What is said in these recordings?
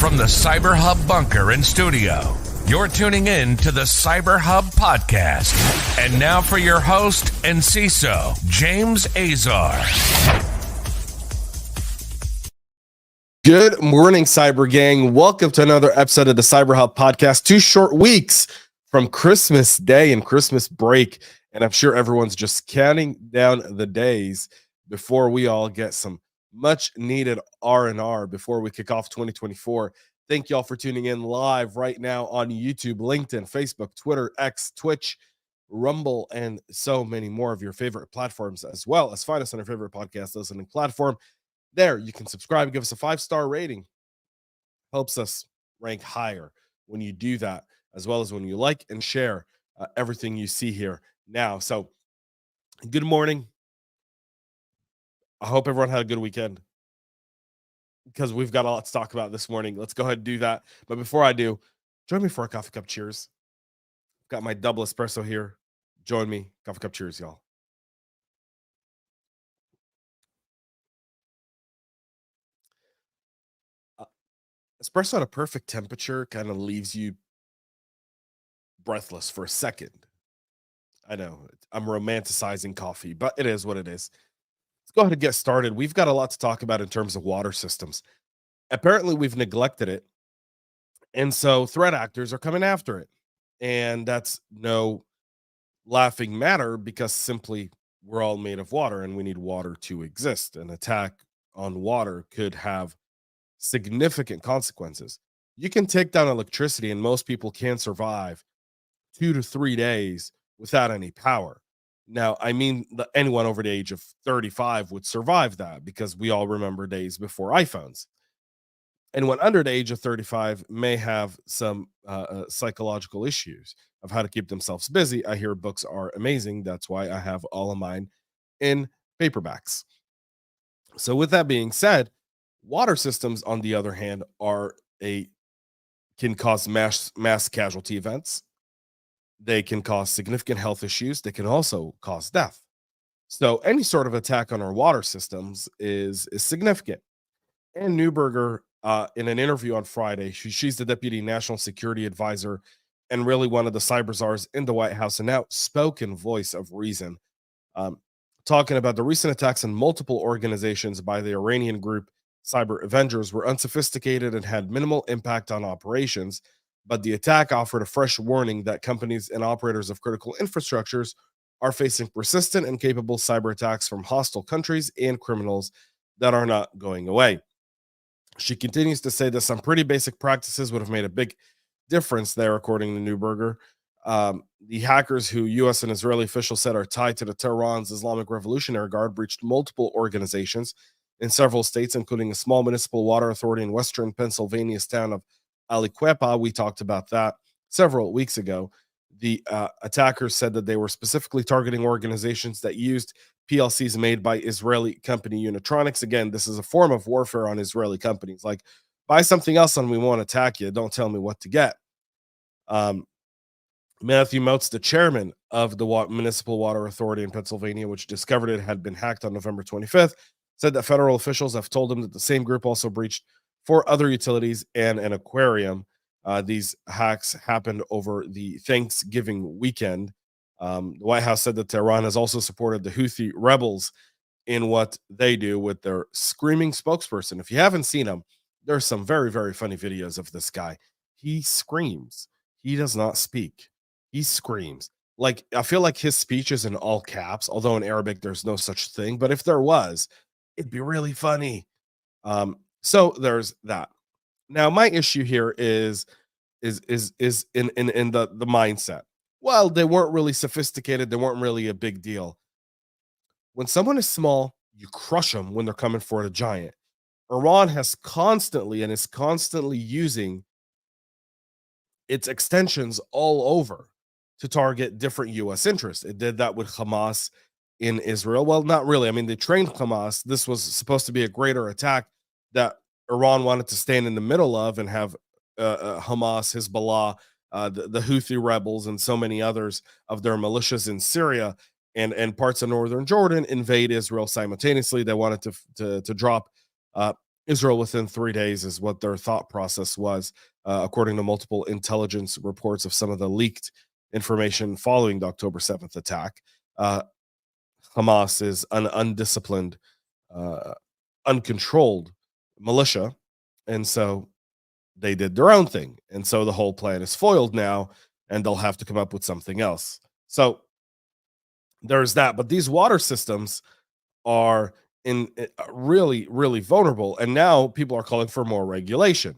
From the CyberHub bunker and studio, you're tuning in to the CyberHub Podcast. And now for your host and CISO, James Azar. Good morning, Cyber Gang. Welcome to another episode of the CyberHub Podcast. 2 short weeks from Christmas Day and Christmas break, and I'm sure everyone's just counting down the days before we all get some much-needed R&R before we kick off 2024. Thank y'all for tuning in live right now on YouTube, LinkedIn, Facebook, Twitter, X, Twitch, Rumble, and so many more of your favorite platforms, as well as find us on your favorite podcast listening platform. There, you can subscribe, give us a 5-star rating. Helps us rank higher when you do that, as well as when you like and share everything you see here now. So, good morning. I hope everyone had a good weekend, because we've got a lot to talk about this morning. Let's go ahead and do that. But before I do, join me for a coffee cup cheers. Got my double espresso here. Join me. Coffee cup cheers, y'all. Espresso at a perfect temperature kind of leaves you breathless for a second. I know I'm romanticizing coffee, but it is what it is. Let's go ahead and get started. We've got a lot to talk about in terms of water systems. Apparently, we've neglected it, and so threat actors are coming after it. And that's no laughing matter, because simply we're all made of water and we need water to exist. An attack on water could have significant consequences. You can take down electricity, and most people can survive 2 to 3 days without any power. Now, I mean, anyone over the age of 35 would survive that, because we all remember days before iPhones. Anyone under the age of 35 may have some psychological issues of how to keep themselves busy. I hear books are amazing. That's why I have all of mine in paperbacks. So with that being said, water systems, on the other hand, can cause mass casualty events. They can cause significant health issues. They can also cause death. So any sort of attack on our water systems is significant. Ann Neuberger, in an interview on Friday, she's the Deputy National Security Advisor and really one of the cyber czars in the White House, and outspoken voice of reason, talking about the recent attacks on multiple organizations by the Iranian group Cyber Avengers were unsophisticated and had minimal impact on operations, but the attack offered a fresh warning that companies and operators of critical infrastructures are facing persistent and capable cyber attacks from hostile countries and criminals that are not going away. She continues to say that some pretty basic practices would have made a big difference there, according to Neuberger. The hackers, who U.S. and Israeli officials said are tied to the Tehran's Islamic Revolutionary Guard, breached multiple organizations in several states, including a small municipal water authority in western Pennsylvania's town of Aliquippa. We talked about that several weeks ago. The attackers said that they were specifically targeting organizations that used PLCs made by Israeli company Unitronics. Again, this is a form of warfare on Israeli companies. Like, buy something else and we won't attack you. Don't tell me what to get. Matthew Moats, the chairman of the Municipal Water Authority in Pennsylvania, which discovered it had been hacked on November 25th, said that federal officials have told him that the same group also breached 4 other utilities and an aquarium. These hacks happened over the Thanksgiving weekend. The White House said that Tehran has also supported the Houthi rebels in what they do with their screaming spokesperson. If you haven't seen him, there's some very, very funny videos of this guy. He screams. He does not speak. He screams. Like, I feel like his speech is in all caps, although in Arabic there's no such thing. But if there was, it'd be really funny. So there's that. Now, my issue here is in the mindset. Well, they weren't really sophisticated. They weren't really a big deal. When someone is small, you crush them when they're coming for a giant. Iran has constantly and is constantly using its extensions all over to target different U.S. interests. It did that with Hamas in Israel. Well, not really. I mean, they trained Hamas. This was supposed to be a greater attack that Iran wanted to stand in the middle of and have Hamas, Hezbollah, the Houthi rebels, and so many others of their militias in Syria and parts of northern Jordan invade Israel simultaneously. They wanted to drop Israel within 3 days is what their thought process was, according to multiple intelligence reports of some of the leaked information following the October 7th attack. Uh, Hamas is an undisciplined, uh, uncontrolled militia. And so they did their own thing. And so the whole plan is foiled now, and they'll have to come up with something else. So there's that. But these water systems are really, really vulnerable. And now people are calling for more regulation.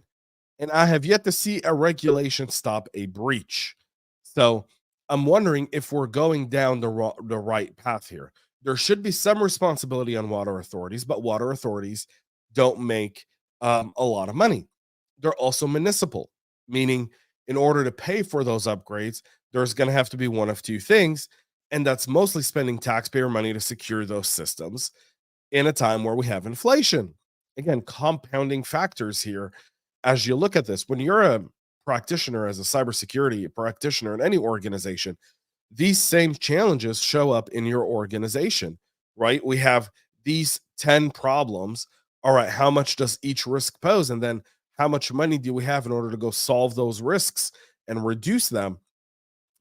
And I have yet to see a regulation stop a breach. So I'm wondering if we're going down the right path here. There should be some responsibility on water authorities, but water authorities don't make a lot of money. They're also municipal, meaning in order to pay for those upgrades, there's going to have to be one of two things. And that's mostly spending taxpayer money to secure those systems in a time where we have inflation. Again, compounding factors here as you look at this. When you're a practitioner, as a cybersecurity practitioner in any organization, these same challenges show up in your organization, right? We have these 10 problems. All right, how much does each risk pose? And then how much money do we have in order to go solve those risks and reduce them?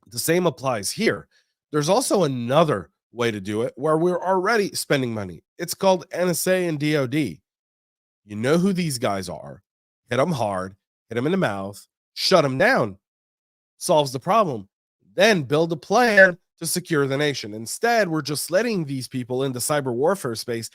The same applies here. There's also another way to do it where we're already spending money. It's called NSA and DOD. You know who these guys are. Hit them hard, hit them in the mouth, shut them down. Solves the problem. Then build a plan to secure the nation. Instead, we're just letting these people in the cyber warfare space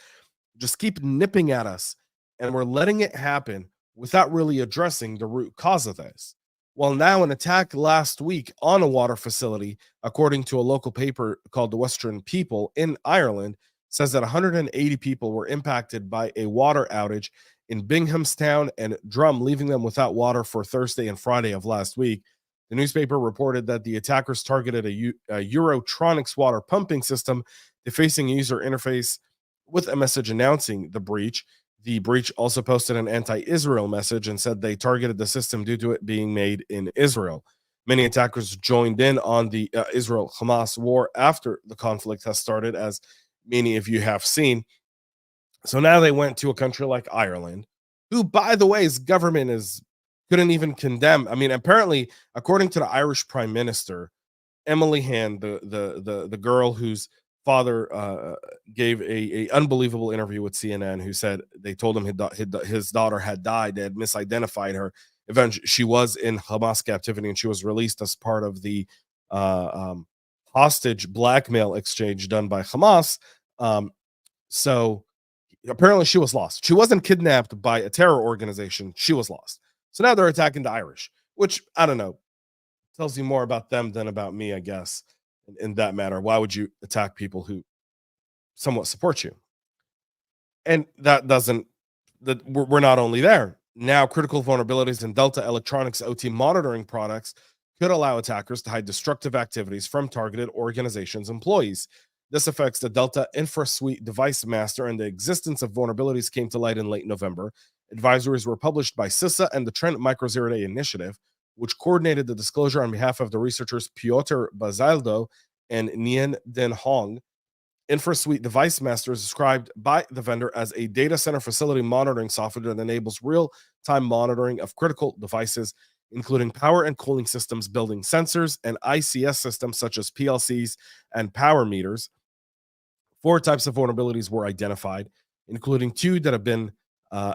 just keep nipping at us, and we're letting it happen without really addressing the root cause of this. Well, now an attack last week on a water facility, according to a local paper called The Western People in Ireland, says that 180 people were impacted by a water outage in Binghamstown and Drum, leaving them without water for Thursday and Friday of last week. The newspaper reported that the attackers targeted a Eurotronics water pumping system, defacing a user interface with a message announcing the breach. The breach also posted an anti-Israel message and said they targeted the system due to it being made in Israel. Many attackers joined in on the Israel-Hamas war after the conflict has started, as many of you have seen. So now they went to a country like Ireland, who, by the way, his government couldn't even condemn. I mean, apparently, according to the Irish Prime Minister, Emily Hand, the girl whose father gave a unbelievable interview with CNN, who said they told him his daughter had died. They had misidentified her. Eventually, she was in Hamas captivity, and she was released as part of the hostage blackmail exchange done by Hamas. So apparently she was lost. She wasn't kidnapped by a terror organization. She was lost. So now they're attacking the Irish, which, I don't know, tells you more about them than about me, I guess, in that matter. Why would you attack people who somewhat support you? And that doesn't, we're not only there. Now, critical vulnerabilities in Delta Electronics OT monitoring products could allow attackers to hide destructive activities from targeted organizations' employees. This affects the Delta InfraSuite device master, and the existence of vulnerabilities came to light in late November. Advisories were published by CISA and the Trend Micro Zero Day Initiative, which coordinated the disclosure on behalf of the researchers Piotr Bazaldo and Nien Den Hong. InfraSuite Device Master is described by the vendor as a data center facility monitoring software that enables real-time monitoring of critical devices, including power and cooling systems, building sensors, and ICS systems such as PLCs and power meters. 4 types of vulnerabilities were identified, including 2 that have been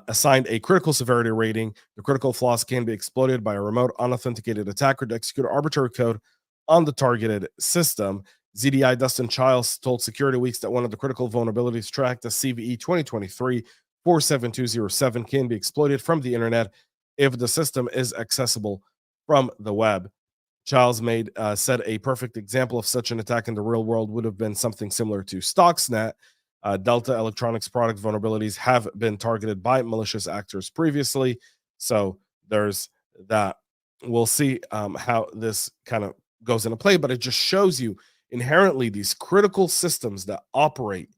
assigned a critical severity rating. The critical flaws can be exploited by a remote unauthenticated attacker to execute arbitrary code on the targeted system. ZDI Dustin Childs told Security Weeks that one of the critical vulnerabilities tracked as CVE 2023-47207 can be exploited from the internet if the system is accessible from the web. Childs said a perfect example of such an attack in the real world would have been something similar to Stuxnet. Delta Electronics product vulnerabilities have been targeted by malicious actors previously, so there's that. We'll see how this kind of goes into play, but it just shows you inherently these critical systems that operate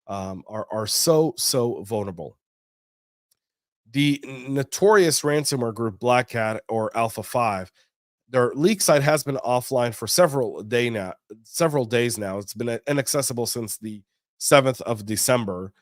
are so vulnerable. The notorious ransomware group BlackCat, or Alpha 5, their leak site has been offline for several days now. It's been inaccessible since the 7th of December,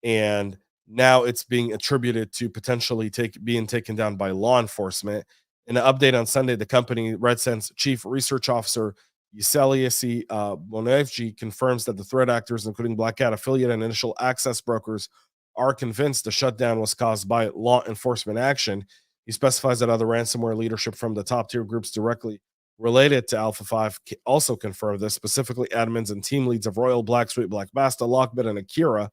and Now it's being attributed to potentially being taken down by law enforcement. In an update on Sunday, the company RedSense Chief Research Officer Yuseliasi Bonevji confirms that the threat actors, including BlackCat affiliate and initial access brokers, are convinced the shutdown was caused by law enforcement action. He specifies that other ransomware leadership from the top tier groups directly related to Alpha 5 also confirmed this, specifically admins and team leads of Royal, Blackstreet, Black Basta, Lockbit, and Akira.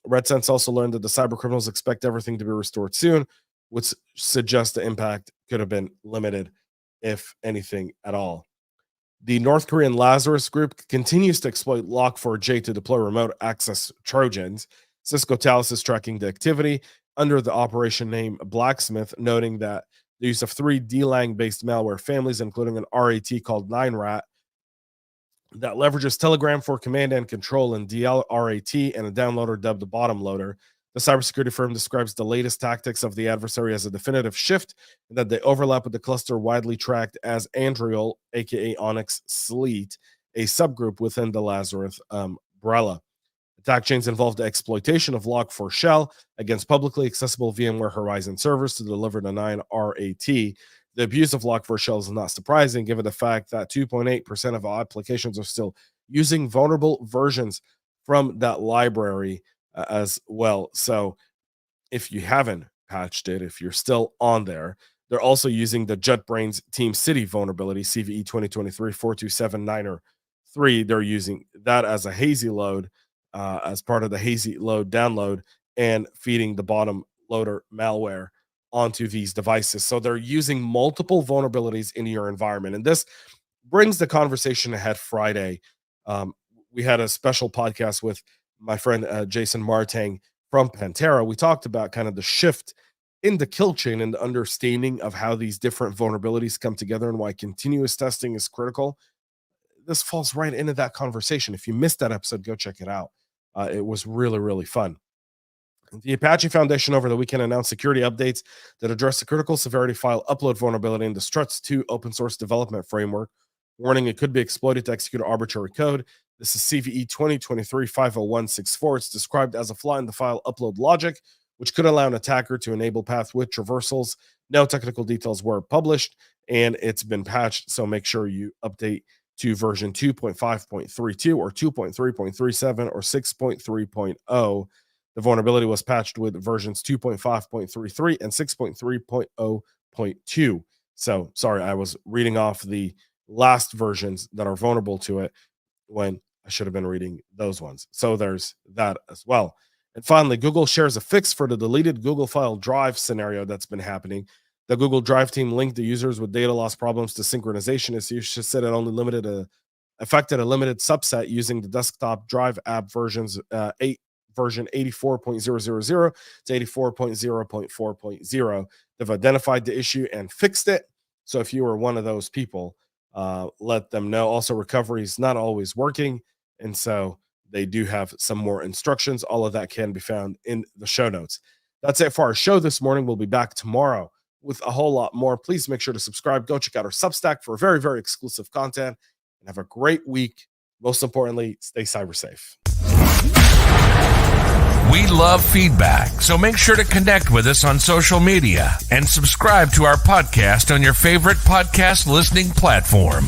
RedSense also learned that the cyber criminals expect everything to be restored soon, which suggests the impact could have been limited, if anything at all. The North Korean Lazarus group continues to exploit Log4j to deploy remote access Trojans. Cisco Talos is tracking the activity under the operation name Blacksmith, noting that the use of 3 DLang-based malware families, including an RAT called 9rat, that leverages Telegram for command and control and DLRAT, and a downloader dubbed the bottom loader. The cybersecurity firm describes the latest tactics of the adversary as a definitive shift, and that they overlap with the cluster widely tracked as Andriol, aka Onyx Sleet, a subgroup within the Lazarus umbrella. Attack chains involved the exploitation of Log4Shell against publicly accessible VMware Horizon servers to deliver the 9RAT. The abuse of Log4Shell is not surprising, given the fact that 2.8% of all applications are still using vulnerable versions from that library as well. So if you haven't patched it, if you're still on there, they're also using the JetBrains Team City vulnerability, CVE 2023-4279-3. They're using that as a hazy load, as part of the hazy load download, and feeding the bottom loader malware onto these devices. So they're using multiple vulnerabilities in your environment. And this brings the conversation ahead Friday. We had a special podcast with my friend Jason Martang from Pantera. We talked about kind of the shift in the kill chain and the understanding of how these different vulnerabilities come together and why continuous testing is critical. This falls right into that conversation. If you missed that episode, go check it out. It was really, really fun. The Apache Foundation over the weekend announced security updates that address the critical severity file upload vulnerability in the Struts 2 open source development framework, warning it could be exploited to execute arbitrary code. This is CVE 2023-50164. It's described as a flaw in the file upload logic, which could allow an attacker to enable path with traversals. No technical details were published, and it's been patched, so make sure you update to version 2.5.32 or 2.3.37 or 6.3.0. The vulnerability was patched with versions 2.5.33 and 6.3.0.2. So, sorry, I was reading off the last versions that are vulnerable to it when I should have been reading those ones. So there's that as well. And finally, Google shares a fix for the deleted Google File Drive scenario that's been happening. The Google Drive team linked the users with data loss problems to synchronization issues. She said it only affected a limited subset using the desktop drive app version 84.000 to 84.0.4.0. They've identified the issue and fixed it. So if you were one of those people, let them know. Also, recovery is not always working, and so they do have some more instructions. All of that can be found in the show notes. That's it for our show this morning. We'll be back tomorrow with a whole lot more. Please make sure to subscribe. Go check out our Substack for very, very exclusive content, and have a great week. Most importantly, stay cyber safe. We love feedback, so make sure to connect with us on social media and subscribe to our podcast on your favorite podcast listening platform.